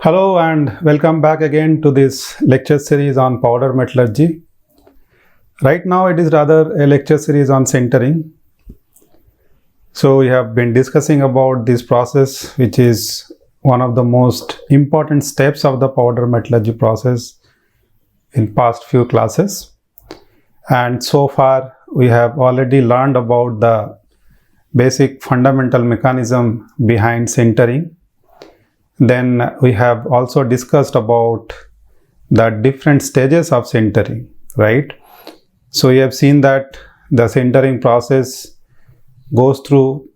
Hello and welcome back again to this lecture series on powder metallurgy. Right now it is rather a lecture series on sintering. So we have been discussing about this process, which is one of the most important steps of the powder metallurgy process in past few classes. And so far we have already learned about the basic fundamental mechanism behind sintering. Then we have also discussed about the different stages of sintering, right? So you have seen that the sintering process goes through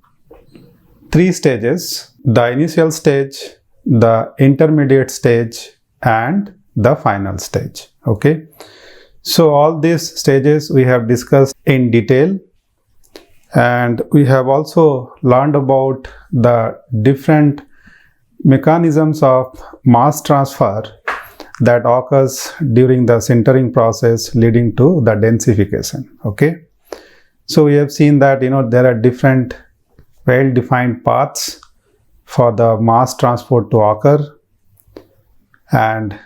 three stages: the initial stage, the intermediate stage, and the final stage. Okay. So all these stages we have discussed in detail, and we have also learned about the different mechanisms of mass transfer that occurs during the sintering process leading to the densification. Okay, so we have seen that there are different well-defined paths for the mass transport to occur, and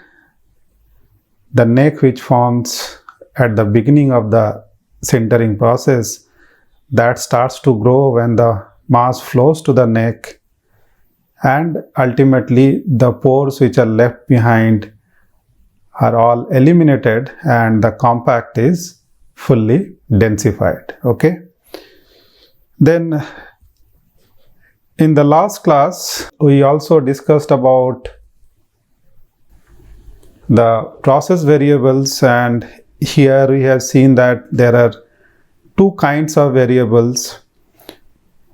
the neck which forms at the beginning of the sintering process, that starts to grow when the mass flows to the neck, and ultimately the pores which are left behind are all eliminated and the compact is fully densified. Okay. Then in the last class we also discussed about the process variables, and here we have seen that there are two kinds of variables.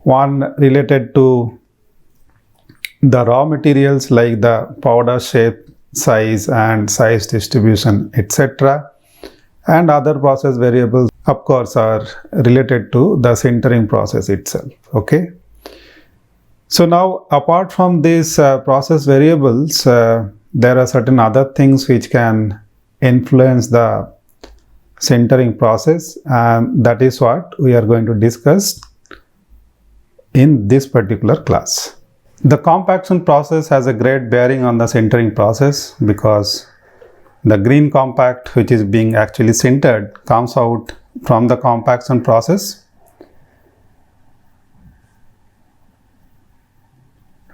One related to the raw materials like the powder shape, size and size distribution, etc. And other process variables of course are related to the sintering process itself. Okay. So now apart from these process variables, there are certain other things which can influence the sintering process, and that is what we are going to discuss in this particular class. The compaction process has a great bearing on the sintering process because the green compact which is being actually sintered comes out from the compaction process,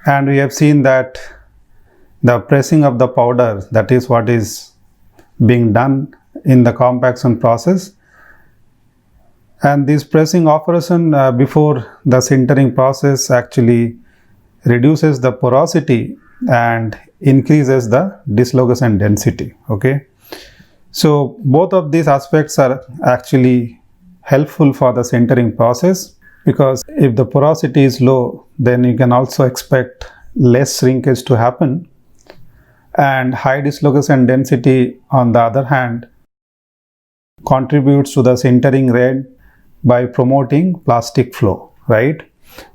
and we have seen that the pressing of the powder, that is what is being done in the compaction process, and this pressing operation before the sintering process actually reduces the porosity and increases the dislocation density. Okay, so both of these aspects are actually helpful for the sintering process, because if the porosity is low, then you can also expect less shrinkage to happen, and high dislocation density on the other hand contributes to the sintering rate by promoting plastic flow, right?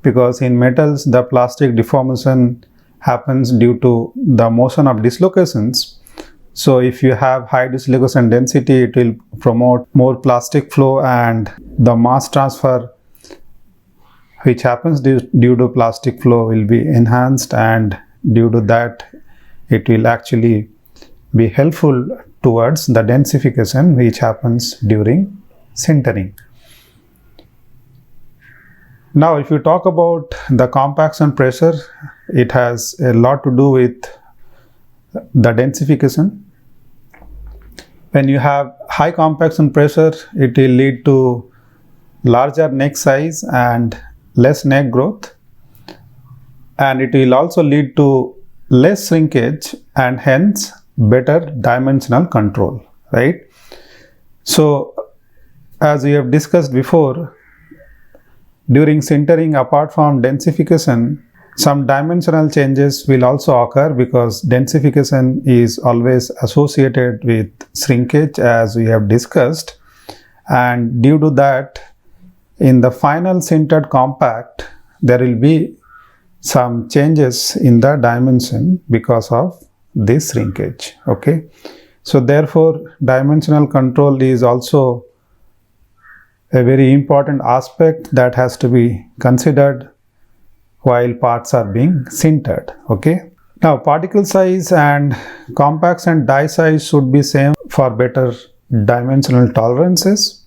Because in metals the plastic deformation happens due to the motion of dislocations. So if you have high dislocation density, it will promote more plastic flow, and the mass transfer which happens due to plastic flow will be enhanced, and due to that it will actually be helpful towards the densification which happens during sintering. Now, if you talk about the compaction pressure, it has a lot to do with the densification. When you have high compaction pressure, it will lead to larger neck size and less neck growth, and it will also lead to less shrinkage and hence better dimensional control, right? So, as we have discussed before, during sintering, apart from densification, some dimensional changes will also occur, because densification is always associated with shrinkage, as we have discussed, and due to that, in the final sintered compact, there will be some changes in the dimension because of this shrinkage. Okay, so therefore dimensional control is also a very important aspect that has to be considered while parts are being sintered. Okay, Now particle size and compaction die size should be same for better dimensional tolerances.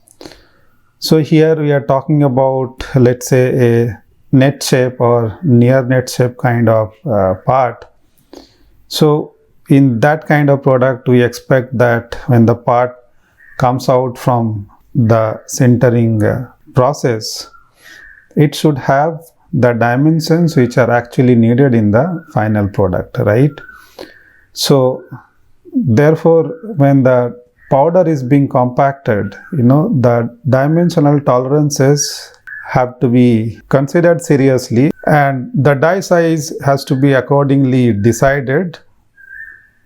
So here we are talking about, let's say, a net shape or near net shape kind of part. So in that kind of product, we expect that when the part comes out from the sintering process, it should have the dimensions which are actually needed in the final product, right? So therefore, when the powder is being compacted, the dimensional tolerances have to be considered seriously, and the die size has to be accordingly decided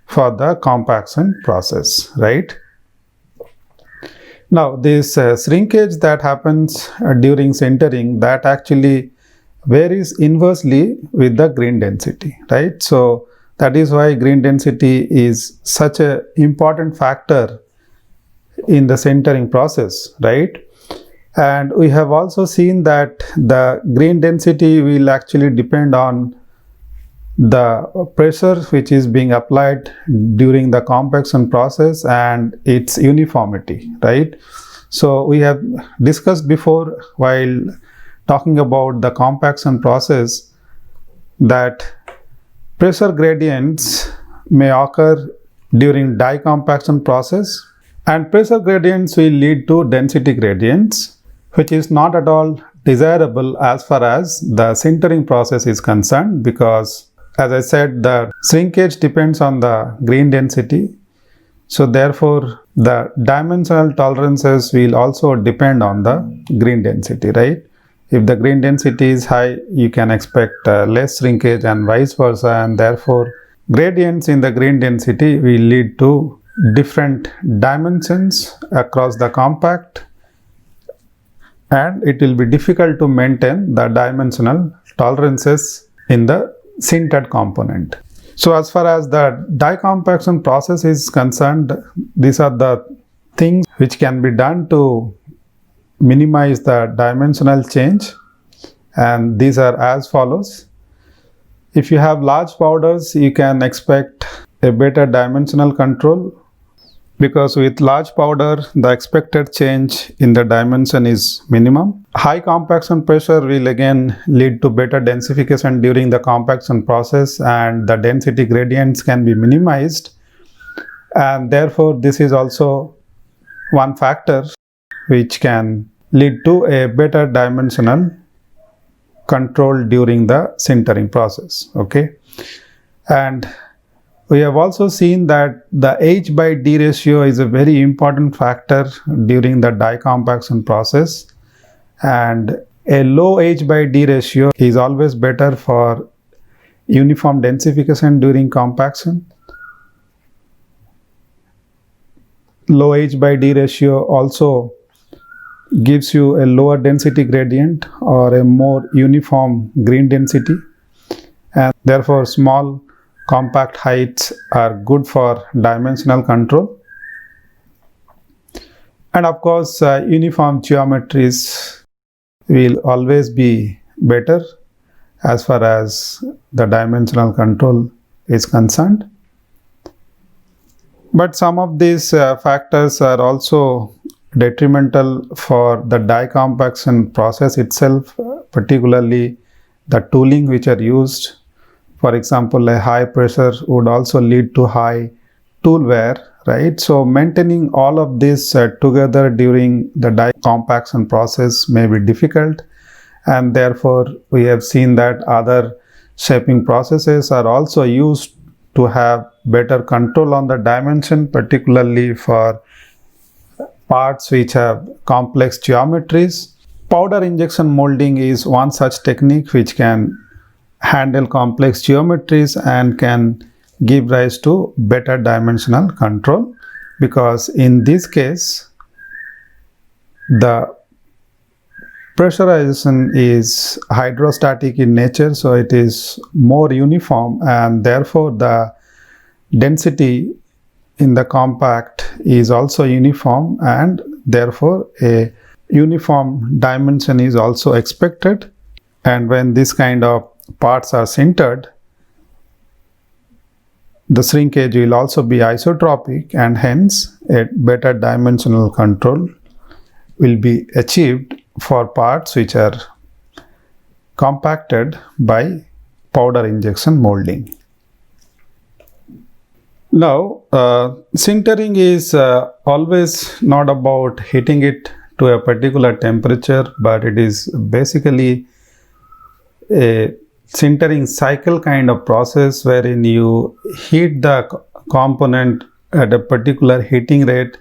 for the compaction process, right? Now this shrinkage that happens during sintering, that actually varies inversely with the grain density, right? So that is why grain density is such an important factor in the sintering process, right? And we have also seen that the grain density will actually depend on the pressure which is being applied during the compaction process and its uniformity, right? So we have discussed before while talking about the compaction process that pressure gradients may occur during die compaction process, and pressure gradients will lead to density gradients, which is not at all desirable as far as the sintering process is concerned, because as I said, the shrinkage depends on the grain density. So therefore, the dimensional tolerances will also depend on the grain density, right? If the grain density is high, you can expect less shrinkage and vice versa, and therefore gradients in the grain density will lead to different dimensions across the compact, and it will be difficult to maintain the dimensional tolerances in the sintered component. So as far as the die compaction process is concerned, these are the things which can be done to minimize the dimensional change, and these are as follows. If you have large powders, you can expect a better dimensional control, because with large powder the expected change in the dimension is minimum. High compaction pressure will again lead to better densification during the compaction process, and the density gradients can be minimized, and therefore this is also one factor which can lead to a better dimensional control during the sintering process, okay? And we have also seen that the H by D ratio is a very important factor during the die compaction process, and a low H by D ratio is always better for uniform densification during compaction. Low H by D ratio also gives you a lower density gradient or a more uniform grain density, and therefore small compact heights are good for dimensional control. And of course, uniform geometries will always be better as far as the dimensional control is concerned. But some of these factors are also detrimental for the die compaction process itself, particularly the tooling which are used. For example, a high pressure would also lead to high tool wear, right? So maintaining all of this together during the die compaction process may be difficult, and therefore we have seen that other shaping processes are also used to have better control on the dimension, particularly for parts which have complex geometries. Powder injection molding is one such technique which can handle complex geometries and can give rise to better dimensional control, because in this case the pressurization is hydrostatic in nature, so it is more uniform, and therefore the density in the compact is also uniform, and therefore a uniform dimension is also expected. And when this kind of parts are sintered, the shrinkage will also be isotropic, and hence a better dimensional control will be achieved for parts which are compacted by powder injection molding. Now, sintering is always not about heating it to a particular temperature, but it is basically a sintering cycle kind of process wherein you heat the component at a particular heating rate,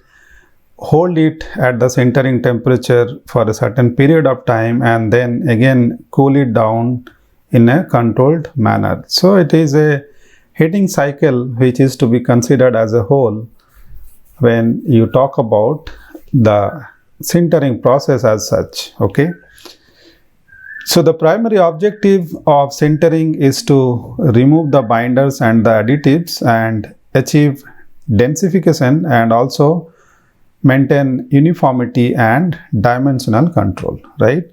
hold it at the sintering temperature for a certain period of time, and then again cool it down in a controlled manner. So it is a heating cycle which is to be considered as a whole when you talk about the sintering process as such. Okay. So the primary objective of sintering is to remove the binders and the additives and achieve densification and also maintain uniformity and dimensional control, right?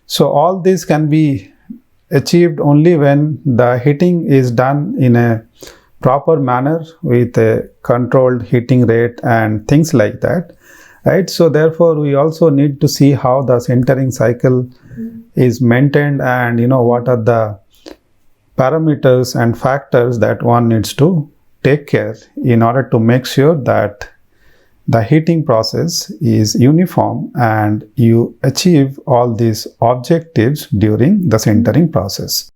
So all this can be achieved only when the heating is done in a proper manner with a controlled heating rate and things like that, right? So therefore we also need to see how the sintering cycle is maintained, and what are the parameters and factors that one needs to take care in order to make sure that the heating process is uniform and you achieve all these objectives during the sintering process.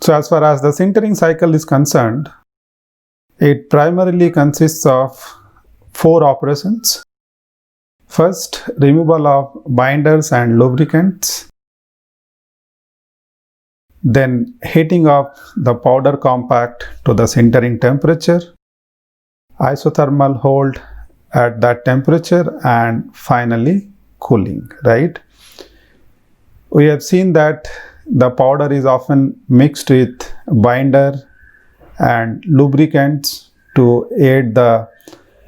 So as far as the sintering cycle is concerned, it primarily consists of 4 operations. First, removal of binders and lubricants. Then heating of the powder compact to the sintering temperature, isothermal hold at that temperature, and finally cooling, right? We have seen that the powder is often mixed with binder and lubricants to aid the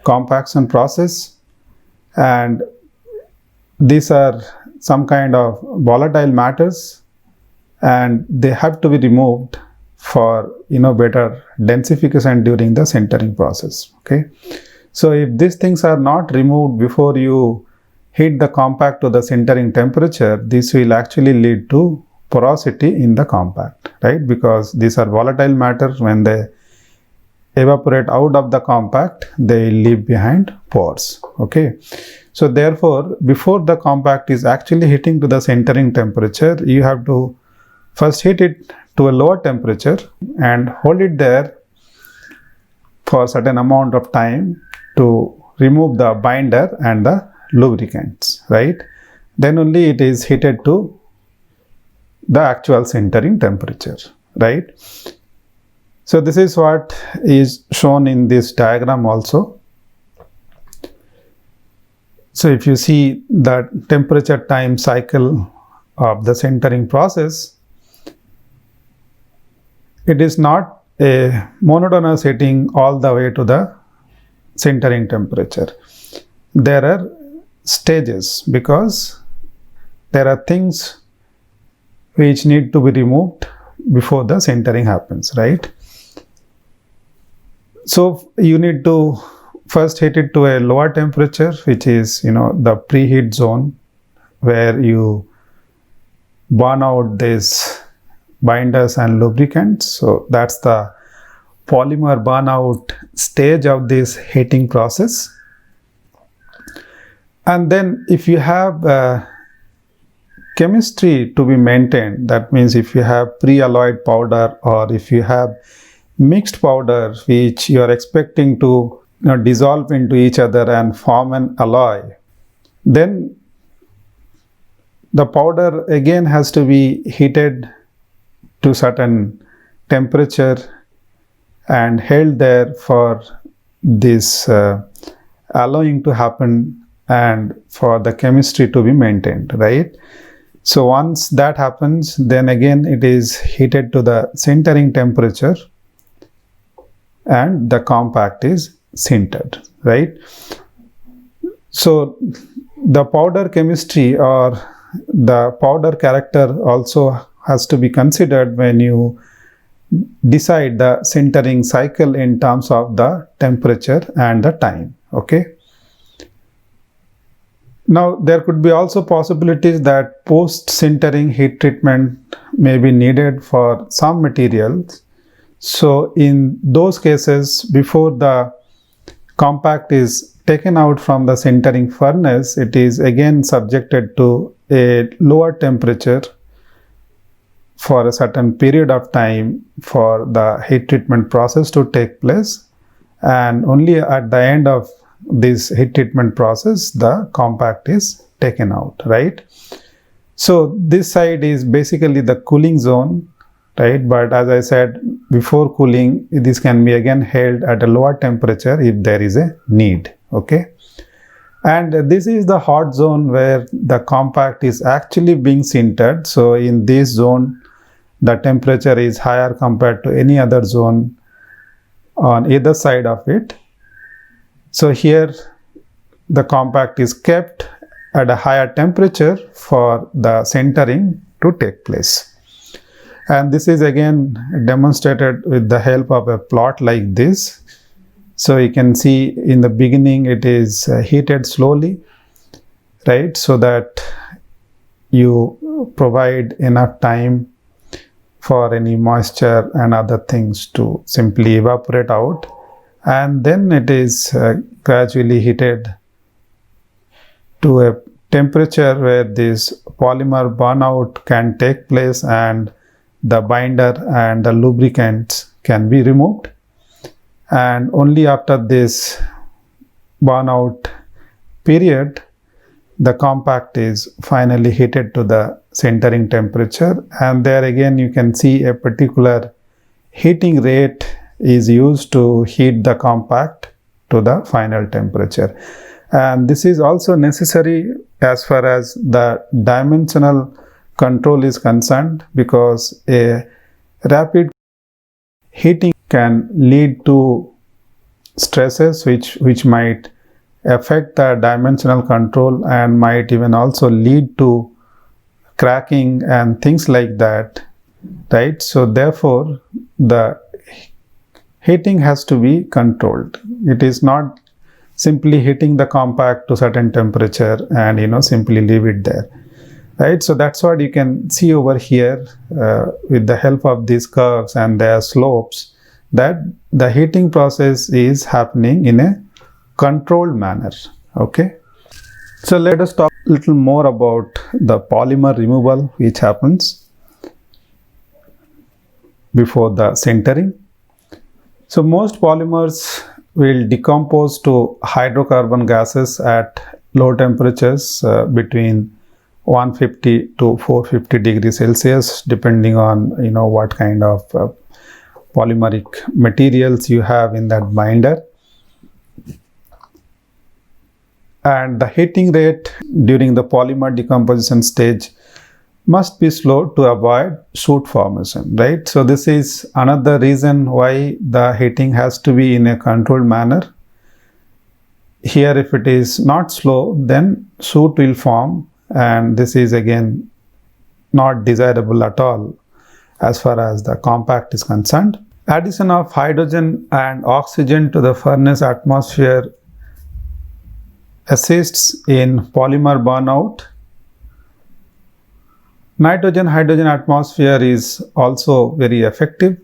compaction process, and these are some kind of volatile matters and they have to be removed for better densification during the sintering process. Okay, so if these things are not removed before you heat the compact to the sintering temperature, this will actually lead to porosity in the compact, right? Because these are volatile matters. When they evaporate out of the compact, they leave behind pores. Okay, so therefore before the compact is actually heating to the sintering temperature, you have to first heat it to a lower temperature and hold it there for a certain amount of time to remove the binder and the lubricants, right? Then only it is heated to the actual sintering temperature, right? So this is what is shown in this diagram also. So if you see the temperature time cycle of the sintering process, it is not a monotonous heating all the way to the sintering temperature. There are stages because there are things which need to be removed before the sintering happens, right? So you need to first heat it to a lower temperature, which is the preheat zone, where you burn out these binders and lubricants. So that's the polymer burnout stage of this heating process. And then if you have chemistry to be maintained, that means if you have pre-alloyed powder or if you have mixed powder which you are expecting to dissolve into each other and form an alloy, then the powder again has to be heated to certain temperature and held there for this alloying to happen and for the chemistry to be maintained, right? So once that happens, then again it is heated to the sintering temperature and the compact is sintered, right? So the powder chemistry or the powder character also has to be considered when you decide the sintering cycle in terms of the temperature and the time. Okay. Now there could be also possibilities that post sintering heat treatment may be needed for some materials. So in those cases, before the compact is taken out from the sintering furnace, it is again subjected to a lower temperature for a certain period of time for the heat treatment process to take place, and only at the end of this heat treatment process the compact is taken out, right? So this side is basically the cooling zone, right? But as I said, before cooling, this can be again held at a lower temperature if there is a need. Okay. And this is the hot zone where the compact is actually being sintered. So in this zone, the temperature is higher compared to any other zone on either side of it. So here the compact is kept at a higher temperature for the sintering to take place. And this is again demonstrated with the help of a plot like this. So you can see in the beginning it is heated slowly, right? So that you provide enough time for any moisture and other things to simply evaporate out. And then it is gradually heated to a temperature where this polymer burnout can take place and the binder and the lubricants can be removed. And only after this burnout period, the compact is finally heated to the sintering temperature. And there again you can see a particular heating rate is used to heat the compact to the final temperature. And this is also necessary as far as the dimensional control is concerned, because a rapid heating can lead to stresses which might affect the dimensional control and might even also lead to cracking and things like that, right? So therefore the heating has to be controlled. It is not simply heating the compact to certain temperature and simply leave it there, right? So that's what you can see over here with the help of these curves and their slopes, that the heating process is happening in a controlled manner. Okay. So let us talk a little more about the polymer removal which happens before the sintering. So most polymers will decompose to hydrocarbon gases at low temperatures between 150 to 450 degrees Celsius, depending on what kind of polymeric materials you have in that binder. And the heating rate during the polymer decomposition stage must be slow to avoid soot formation, right? So this is another reason why the heating has to be in a controlled manner. Here if it is not slow, then soot will form, and this is again not desirable at all as far as the compact is concerned. Addition of hydrogen and oxygen to the furnace atmosphere assists in polymer burnout. Nitrogen-hydrogen atmosphere is also very effective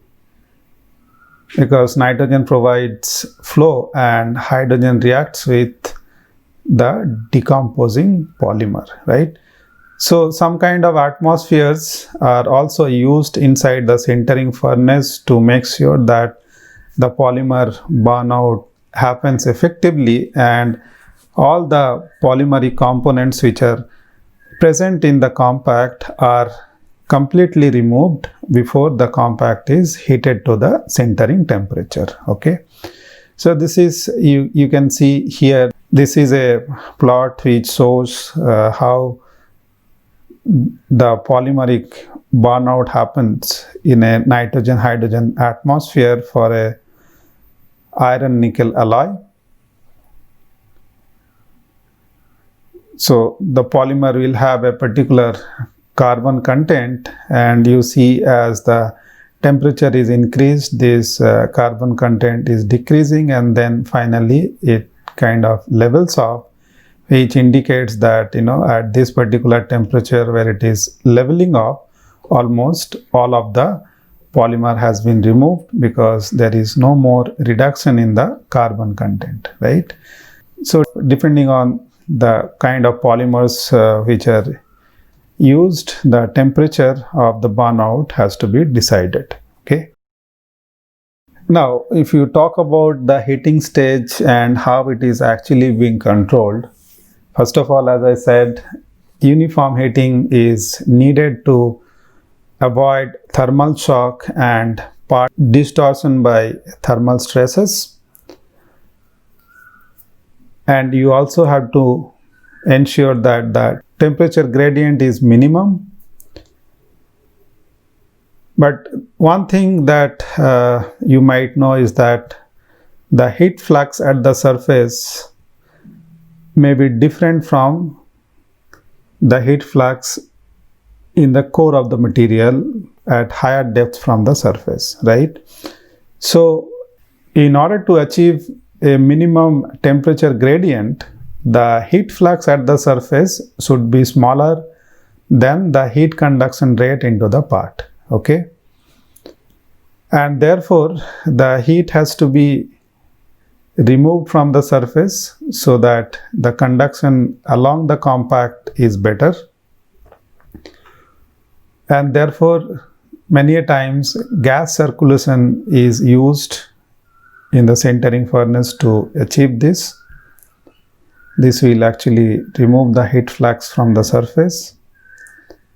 because nitrogen provides flow and hydrogen reacts with the decomposing polymer, right? So some kind of atmospheres are also used inside the sintering furnace to make sure that the polymer burnout happens effectively and all the polymeric components which are present in the compact are completely removed before the compact is heated to the sintering temperature. Okay. So this is, you can see here, this is a plot which shows how the polymeric burnout happens in a nitrogen-hydrogen atmosphere for a iron-nickel alloy. So the polymer will have a particular carbon content, and you see as the temperature is increased, this carbon content is decreasing, and then finally it kind of levels off, which indicates that at this particular temperature where it is leveling off, almost all of the polymer has been removed because there is no more reduction in the carbon content, right? So depending on the kind of polymers which are used, the temperature of the burnout has to be decided. Okay. Now, if you talk about the heating stage and how it is actually being controlled, first of all, as I said, uniform heating is needed to avoid thermal shock and part distortion by thermal stresses. And you also have to ensure that the temperature gradient is minimum. But one thing that you might know is that the heat flux at the surface may be different from the heat flux in the core of the material at higher depth from the surface, right? So in order to achieve a minimum temperature gradient, the heat flux at the surface should be smaller than the heat conduction rate into the part. Okay, and therefore the heat has to be removed from the surface so that the conduction along the compact is better, and therefore many a times gas circulation is used in the sintering furnace to achieve this. This will actually remove the heat flux from the surface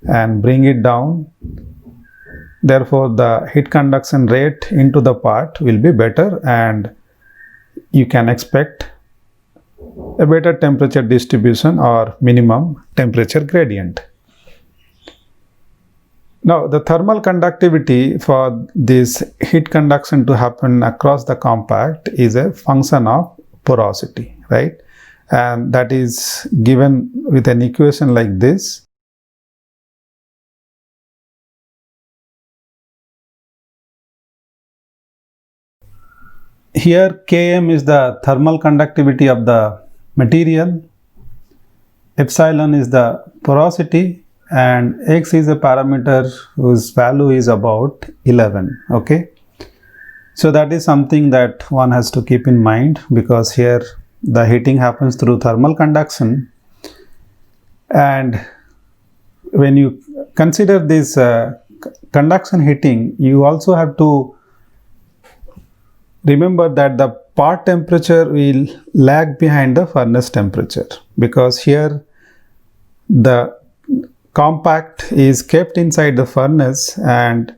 and bring it down. Therefore, the heat conduction rate into the part will be better, and you can expect a better temperature distribution or minimum temperature gradient. Now, the thermal conductivity for this heat conduction to happen across the compact is a function of porosity, right? And that is given with an equation like this. Here Km is the thermal conductivity of the material, epsilon is the porosity, and X is a parameter whose value is about 11. Okay, so that is something that one has to keep in mind, because here the heating happens through thermal conduction, and when you consider this conduction heating, you also have to remember that the part temperature will lag behind the furnace temperature, because here the compact is kept inside the furnace and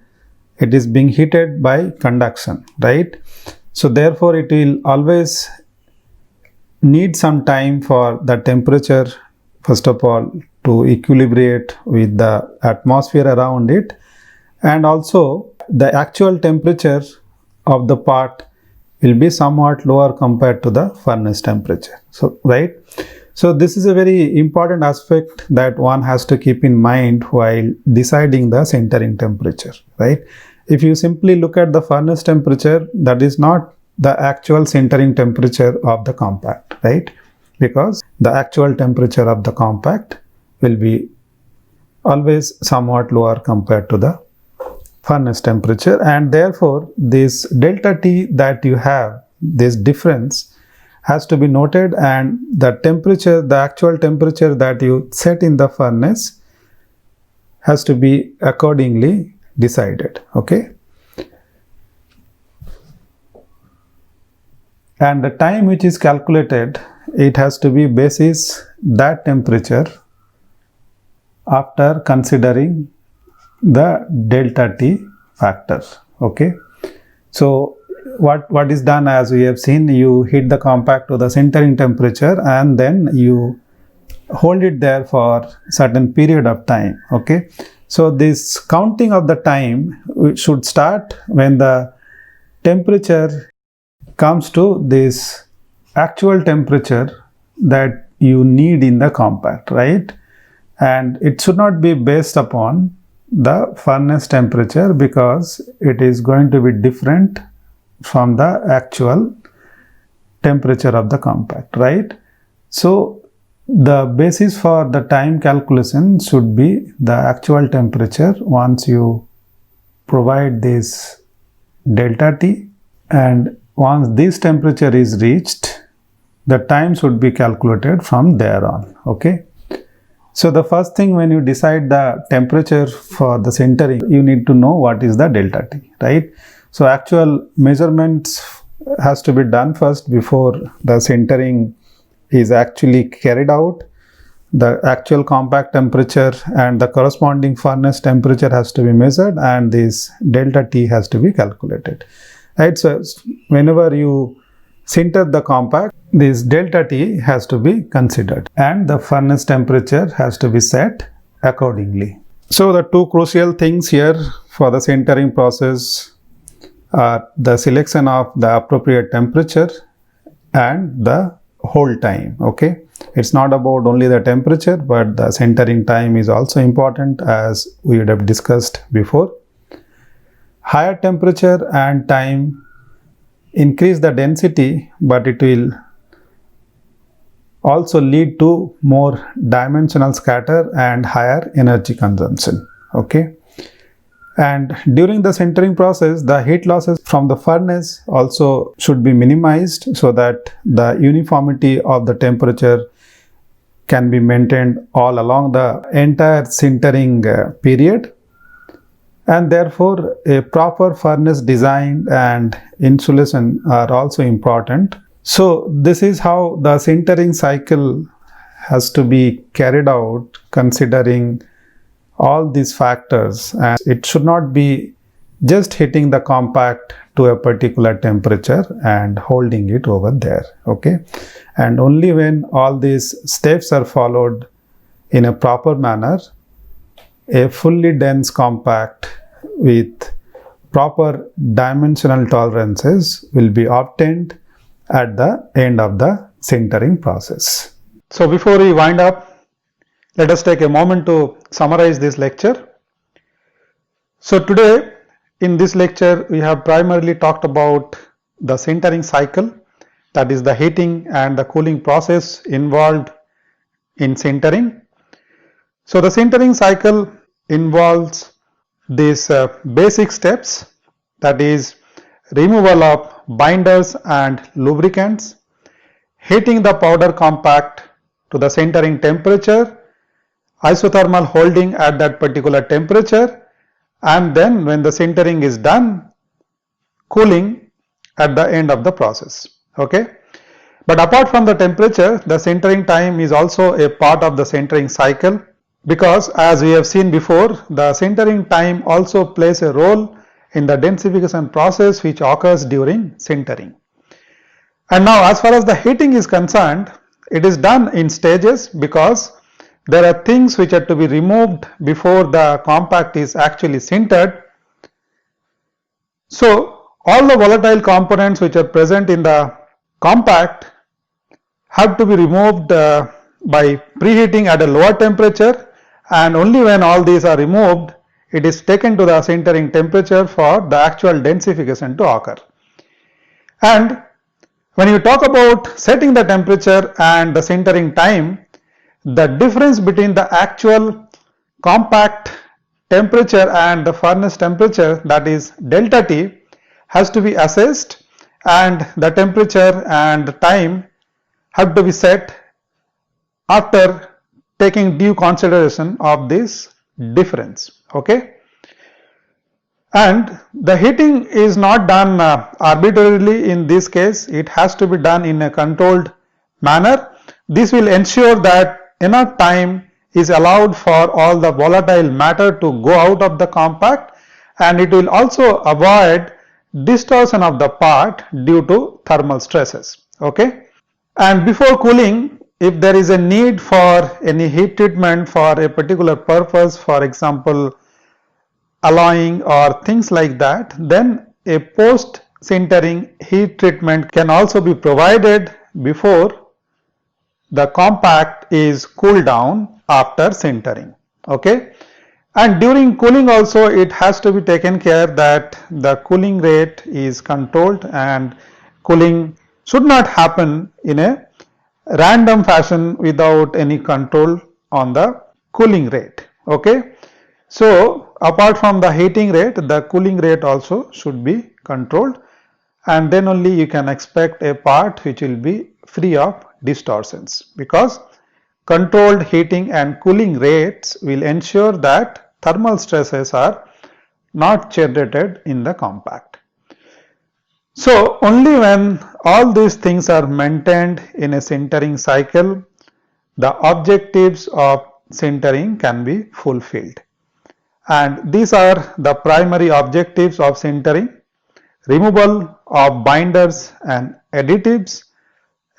it is being heated by conduction, right? So therefore it will always need some time for the temperature, first of all, to equilibrate with the atmosphere around it, and also the actual temperature of the part will be somewhat lower compared to the furnace temperature. So, right? So this is a very important aspect that one has to keep in mind while deciding the sintering temperature, right? If you simply look at the furnace temperature, that is not the actual sintering temperature of the compact, right? Because the actual temperature of the compact will be always somewhat lower compared to the furnace temperature, and therefore this delta T that you have, this difference has to be noted, and the temperature, the actual temperature that you set in the furnace has to be accordingly decided. Okay, and the time which is calculated, it has to be basis that temperature after considering the delta T factor. Okay, so what is done, as we have seen, you heat the compact to the sintering temperature and then you hold it there for certain period of time. Okay, so this counting of the time should start when the temperature comes to this actual temperature that you need in the compact, right? And it should not be based upon the furnace temperature because it is going to be different from the actual temperature of the compact, right? So the basis for the time calculation should be the actual temperature once you provide this delta T, and once this temperature is reached, the time should be calculated from there on, okay? So the first thing when you decide the temperature for the sintering, you need to know what is the delta T, right? So actual measurements has to be done first before the sintering is actually carried out. The actual compact temperature and the corresponding furnace temperature has to be measured, and this delta T has to be calculated, right? So whenever you sinter the compact, this delta T has to be considered and the furnace temperature has to be set accordingly. So the two crucial things here for the sintering process are the selection of the appropriate temperature and the hold time, okay? It's not about only the temperature, but the sintering time is also important, as we would have discussed before. Higher temperature and time increase the density, but it will also lead to more dimensional scatter and higher energy consumption, okay? And during the sintering process, the heat losses from the furnace also should be minimized so that the uniformity of the temperature can be maintained all along the entire sintering period. And therefore, a proper furnace design and insulation are also important. So this is how the sintering cycle has to be carried out considering all these factors, and it should not be just hitting the compact to a particular temperature and holding it over there, okay? And only when all these steps are followed in a proper manner, a fully dense compact with proper dimensional tolerances will be obtained at the end of the sintering process. So before we wind up, let us take a moment to summarize this lecture. So today in this lecture we have primarily talked about the sintering cycle, that is the heating and the cooling process involved in sintering. So the sintering cycle involves these basic steps, that is removal of binders and lubricants, heating the powder compact to the sintering temperature, isothermal holding at that particular temperature, and then when the sintering is done, cooling at the end of the process, okay? But apart from the temperature, the sintering time is also a part of the sintering cycle, because as we have seen before, the sintering time also plays a role in the densification process which occurs during sintering. And now as far as the heating is concerned, it is done in stages because there are things which are to be removed before the compact is actually sintered. So all the volatile components which are present in the compact have to be removed by preheating at a lower temperature, and only when all these are removed, it is taken to the sintering temperature for the actual densification to occur. And when you talk about setting the temperature and the sintering time, the difference between the actual compact temperature and the furnace temperature, that is delta T, has to be assessed, and the temperature and the time have to be set after taking due consideration of this difference, okay? And the heating is not done arbitrarily in this case, it has to be done in a controlled manner. This will ensure that enough time is allowed for all the volatile matter to go out of the compact, and it will also avoid distortion of the part due to thermal stresses, okay? And before cooling, if there is a need for any heat treatment for a particular purpose, for example alloying or things like that, then a post sintering heat treatment can also be provided before the compact is cooled down after sintering. Okay, and during cooling also it has to be taken care that the cooling rate is controlled, and cooling should not happen in a random fashion without any control on the cooling rate. Okay, so apart from the heating rate, the cooling rate also should be controlled, and then only you can expect a part which will be free of distortions, because controlled heating and cooling rates will ensure that thermal stresses are not generated in the compact. So only when all these things are maintained in a sintering cycle, the objectives of sintering can be fulfilled. And these are the primary objectives of sintering: removal of binders and additives,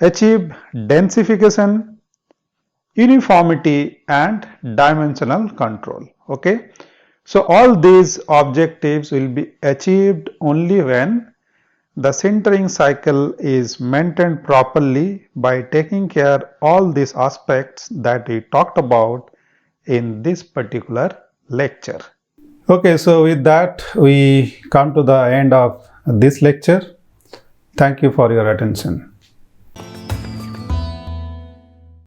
achieve densification, uniformity, and dimensional control. Okay, so all these objectives will be achieved only when the sintering cycle is maintained properly by taking care all these aspects that we talked about in this particular lecture. Okay, so with that, we come to the end of this lecture. Thank you for your attention.